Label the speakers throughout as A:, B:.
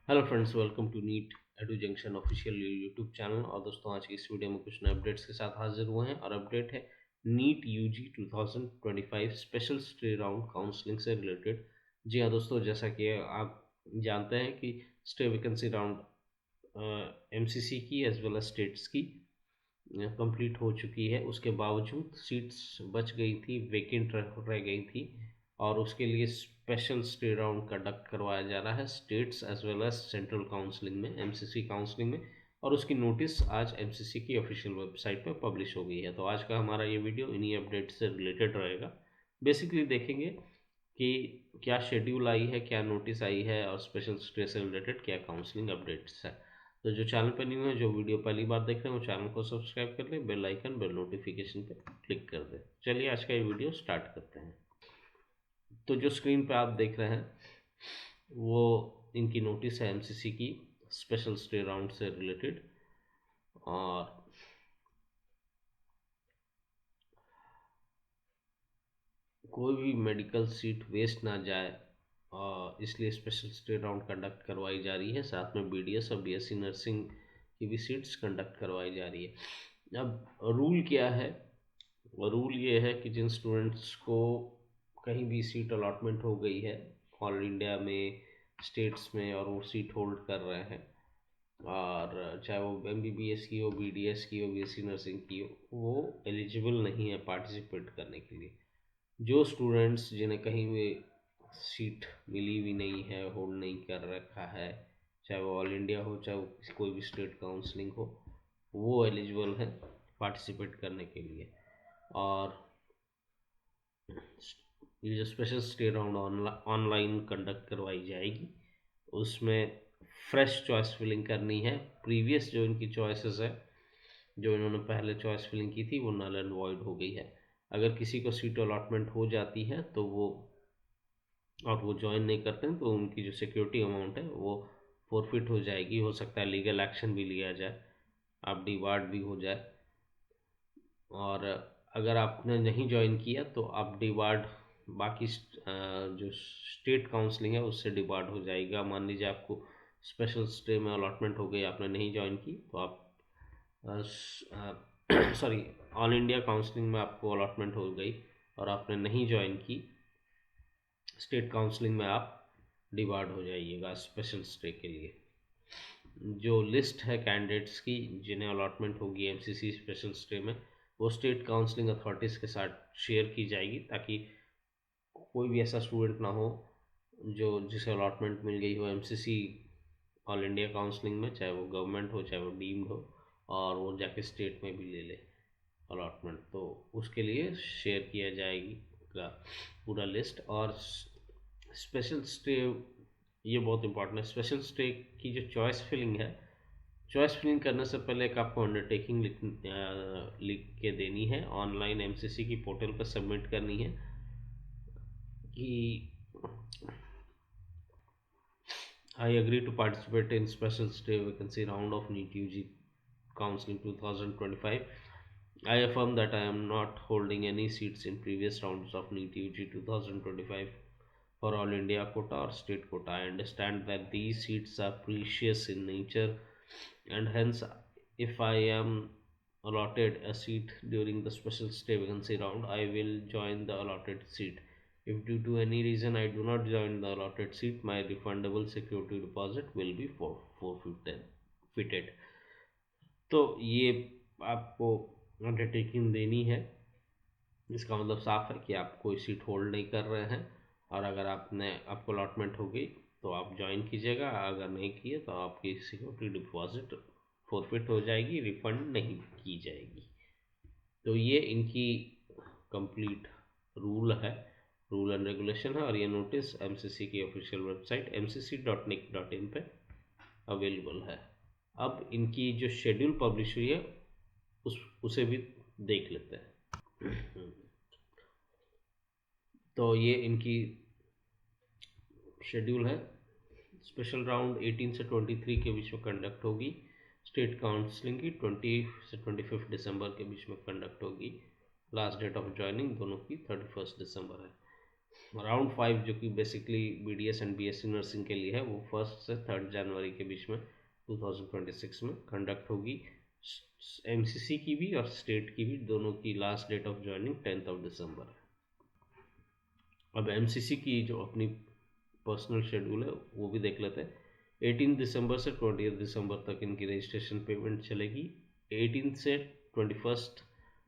A: Hello friends, welcome to NEET edu junction official YouTube channel. और दोस्तों, आज की इस वीडियो में कुछ नए अपडेट्स के साथ हाजिर हुए हैं। और अपडेट है NEET UG 2025 special stray round counselling से रिलेटेड। जी हाँ दोस्तों, जैसा कि आप जानते हैं कि स्टे वैकेंसी राउंड एमसीसी की एज वेल एज स्टेट्स की कंप्लीट हो चुकी है। उसके बावजूद सीट्स बच गई थी, वेकेंट रह गई थी, और उसके लिए स्पेशल स्टे राउंड कंडक्ट करवाया जा रहा है states as well as central counselling में, एमसीसी काउंसलिंग में। और उसकी नोटिस आज एमसीसी की ऑफिशियल वेबसाइट पर पब्लिश हो गई है। तो आज का हमारा ये वीडियो इन्हीं अपडेट से रिलेटेड रहेगा। बेसिकली देखेंगे कि क्या शेड्यूल आई है, क्या नोटिस आई है, और स्पेशल स्टे से रिलेटेड क्या काउंसलिंग अपडेट्स है। तो जो चैनल पर न्यू है, जो वीडियो पहली बार देख रहे हैं, वो चैनल को सब्सक्राइब कर लें, बेल आइकन बेल नोटिफिकेशन पे क्लिक कर दें। चलिए आज का ये वीडियो स्टार्ट करते हैं। तो जो स्क्रीन पे आप देख रहे हैं वो इनकी नोटिस है एमसीसी की स्पेशल स्टे राउंड से रिलेटेड। और कोई भी मेडिकल सीट वेस्ट ना जाए, और इसलिए स्पेशल स्टे राउंड कंडक्ट करवाई जा रही है। साथ में बीडीएस और बीएससी नर्सिंग की भी सीट्स कंडक्ट करवाई जा रही है। अब रूल क्या है? रूल ये है कि जिन स्टूडेंट्स को कहीं भी सीट अलॉटमेंट हो गई है ऑल इंडिया में, स्टेट्स में, और वो सीट होल्ड कर रहे हैं, और चाहे वो एमबीबीएस की हो, बीडीएस की हो, बीएससी नर्सिंग की हो, वो एलिजिबल नहीं है पार्टिसिपेट करने के लिए। जो स्टूडेंट्स जिन्हें कहीं भी सीट मिली भी नहीं है, होल्ड नहीं कर रखा है, चाहे वो ऑल इंडिया हो, चाहे वो कोई भी स्टेट काउंसलिंग हो, वो एलिजिबल है पार्टिसिपेट करने के लिए। और ये जो special stray round online conduct करवाई जाएगी, उसमें फ्रेश चॉइस फिलिंग करनी है। प्रीवियस जो इनकी चॉइसेस है, जो इन्होंने पहले चॉइस फिलिंग की थी, वो नल एंड वॉइड हो गई है। अगर किसी को सीट अलॉटमेंट हो जाती है तो वो ज्वाइन नहीं करते हैं, तो उनकी जो सिक्योरिटी अमाउंट है वो फोरफिट हो जाएगी। हो सकता है लीगल एक्शन भी लिया जाए, आप डिवार्ड भी हो जाए। और अगर आपने नहीं ज्वाइन किया तो आप डिबार्ड, बाकी जो स्टेट काउंसलिंग है उससे डिबार्ड हो जाएगा। मान लीजिए आपको स्पेशल स्टे में अलॉटमेंट हो गई, आपने नहीं ज्वाइन की, तो आप सॉरी, ऑल इंडिया काउंसलिंग में आपको अलॉटमेंट हो गई और आपने नहीं ज्वाइन की, स्टेट काउंसलिंग में आप डिबार्ड हो जाइएगा स्पेशल स्टे के लिए। जो लिस्ट है कैंडिडेट्स की जिन्हें अलॉटमेंट होगी एमसीसी स्पेशल स्टे में, वो स्टेट काउंसलिंग अथॉरिटीज़ के साथ शेयर की जाएगी, ताकि कोई भी ऐसा स्टूडेंट ना हो जो जिसे अलॉटमेंट मिल गई हो एमसीसी ऑल इंडिया काउंसलिंग में, चाहे वो गवर्नमेंट हो चाहे वो डीम्ड हो, और वो जाके स्टेट में भी ले ले अलॉटमेंट। तो उसके लिए शेयर किया जाएगी पूरा पूरा लिस्ट। और स्पेशल स्टे, ये बहुत इंपॉर्टेंट है, स्पेशल स्टे की जो चॉइस फिलिंग है, चॉइस फिलिंग करने से पहले एक आपको अंडरटेकिंग लिख के देनी है, ऑनलाइन एमसीसी की पोर्टल पर सबमिट करनी है कि I agree to participate in special stray vacancy round of NEET UG counselling 2025. I affirm that I am not holding any seats in previous rounds of NEET UG 2025 for all India quota or state quota. I understand that these seats are precious in nature, and hence, if I am allotted a seat during the special stay vacancy round, I will join the allotted seat. If due to any reason I do not join the allotted seat, my refundable security deposit will be forfeited. तो ये आपको undertaking देनी है। इसका मतलब साफ है कि आप कोई सीट होल्ड नहीं कर रहे हैं, और अगर आपको अलॉटमेंट हो गई तो आप ज्वाइन कीजिएगा, अगर नहीं किए तो आपकी सिक्योरिटी डिपॉजिट फोरफिट हो जाएगी, रिफंड नहीं की जाएगी। तो ये इनकी कंप्लीट रूल है, रूल एंड रेगुलेशन है। और ये नोटिस एमसीसी की ऑफिशियल वेबसाइट mcc.nic.in पे अवेलेबल है। अब इनकी जो शेड्यूल पब्लिश हुई है उसे भी देख लेते हैं। तो ये इनकी शेड्यूल है। स्पेशल राउंड 18 से 23 के बीच में कंडक्ट होगी। स्टेट काउंसलिंग की 20 से 25 दिसंबर के बीच में कंडक्ट होगी। लास्ट डेट ऑफ ज्वाइनिंग दोनों की 31 दिसंबर है। राउंड 5 जो कि basically BDS and BSc nursing के लिए है, वो 1 से 3 जनवरी के बीच में 2026 में कंडक्ट होगी। MCC की भी और स्टेट की भी, दोनों की लास्ट डेट ऑफ ज्वाइनिंग 10 दिसंबर है। अब MCC की जो अपनी पर्सनल शेड्यूल है वो भी देख लेते हैं। 18 दिसंबर से 20 दिसंबर तक इनकी रजिस्ट्रेशन पेमेंट चलेगी। 18 से 21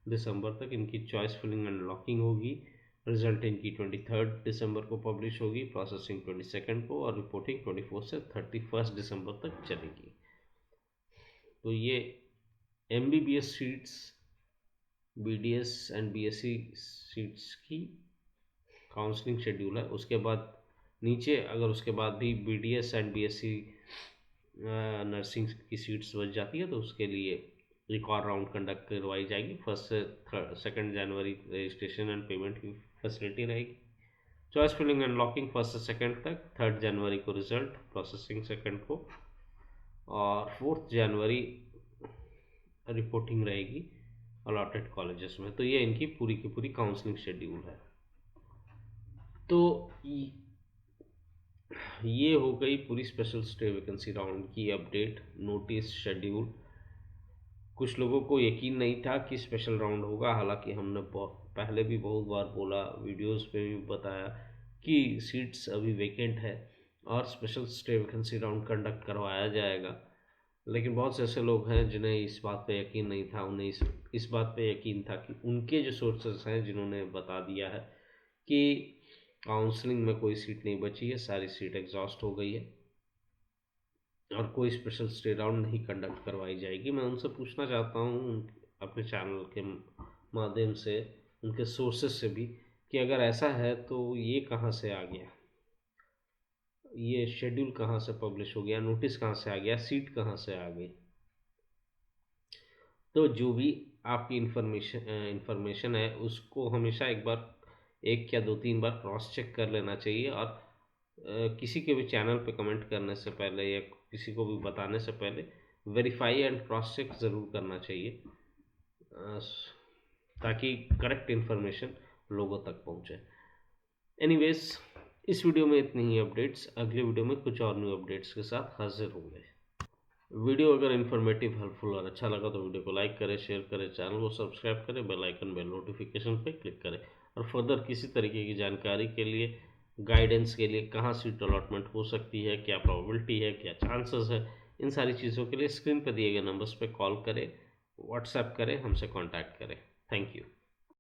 A: दिसंबर तक इनकी चॉइस फिलिंग एंड लॉकिंग होगी। रिजल्ट इनकी 23 दिसंबर को पब्लिश होगी, प्रोसेसिंग 22 को, और रिपोर्टिंग 24 से 31 दिसंबर तक चलेगी। तो ये MBBS seats, BDS and BSc seats की काउंसलिंग शेड्यूल है। उसके बाद नीचे अगर उसके बाद भी BDS एंड BSc नर्सिंग की सीट्स बच जाती है तो उसके लिए एक और राउंड कंडक्ट करवाई जाएगी। 1 से 2 जनवरी रजिस्ट्रेशन एंड पेमेंट की फैसिलिटी रहेगी। चॉइस फिलिंग एंड लॉकिंग 1 से 2 तक, 3 जनवरी को रिजल्ट, प्रोसेसिंग 2 को, और 4 जनवरी रिपोर्टिंग रहेगी अलॉटेड कॉलेजेस में। तो ये इनकी पूरी की पूरी काउंसलिंग शेड्यूल है। तो ये हो गई पूरी स्पेशल स्टे वैकेंसी राउंड की अपडेट, नोटिस, शेड्यूल। कुछ लोगों को यकीन नहीं था कि स्पेशल राउंड होगा, हालांकि हमने पहले भी बहुत बार बोला, वीडियोस पे भी बताया कि सीट्स अभी वेकेंट है और special stray vacancy round conduct करवाया जाएगा। लेकिन बहुत से ऐसे लोग हैं जिन्हें इस बात पे यकीन नहीं था। उन्हें इस बात पे यकीन था कि उनके जो सोर्सेस हैं जिन्होंने बता दिया है कि काउंसलिंग में कोई सीट नहीं बची है, सारी सीट एग्जॉस्ट हो गई है और कोई स्पेशल स्टे राउंड नहीं कंडक्ट करवाई जाएगी। मैं उनसे पूछना चाहता हूँ अपने चैनल के माध्यम से, उनके सोर्सेस से भी, कि अगर ऐसा है तो ये कहाँ से आ गया, ये शेड्यूल कहाँ से पब्लिश हो गया, नोटिस कहाँ से आ गया, सीट कहाँ से आ गई। तो जो भी आपकी इंफॉर्मेशन है उसको हमेशा एक बार, एक या 2-3 बार क्रॉस चेक कर लेना चाहिए। और किसी के भी चैनल पे कमेंट करने से पहले या किसी को भी बताने से पहले वेरीफाई एंड क्रॉस चेक ज़रूर करना चाहिए, ताकि करेक्ट इन्फॉर्मेशन लोगों तक पहुंचे। एनीवेज, इस वीडियो में इतनी ही अपडेट्स। अगले वीडियो में कुछ और न्यू अपडेट्स के साथ हाजिर होंगे। वीडियो अगर इन्फॉर्मेटिव, हेल्पफुल और अच्छा लगा तो वीडियो को लाइक करें, शेयर करें, चैनल को सब्सक्राइब करें, बेल आइकन, बेल नोटिफिकेशन पे क्लिक करें। और फर्दर किसी तरीके की जानकारी के लिए, गाइडेंस के लिए, कहाँ सीट अलॉटमेंट हो सकती है, क्या प्रोबेबिलिटी है, क्या चांसेस है, इन सारी चीज़ों के लिए स्क्रीन पर दिए गए नंबर्स पे कॉल करें, व्हाट्सएप करें, हमसे कॉन्टैक्ट करें। Thank you.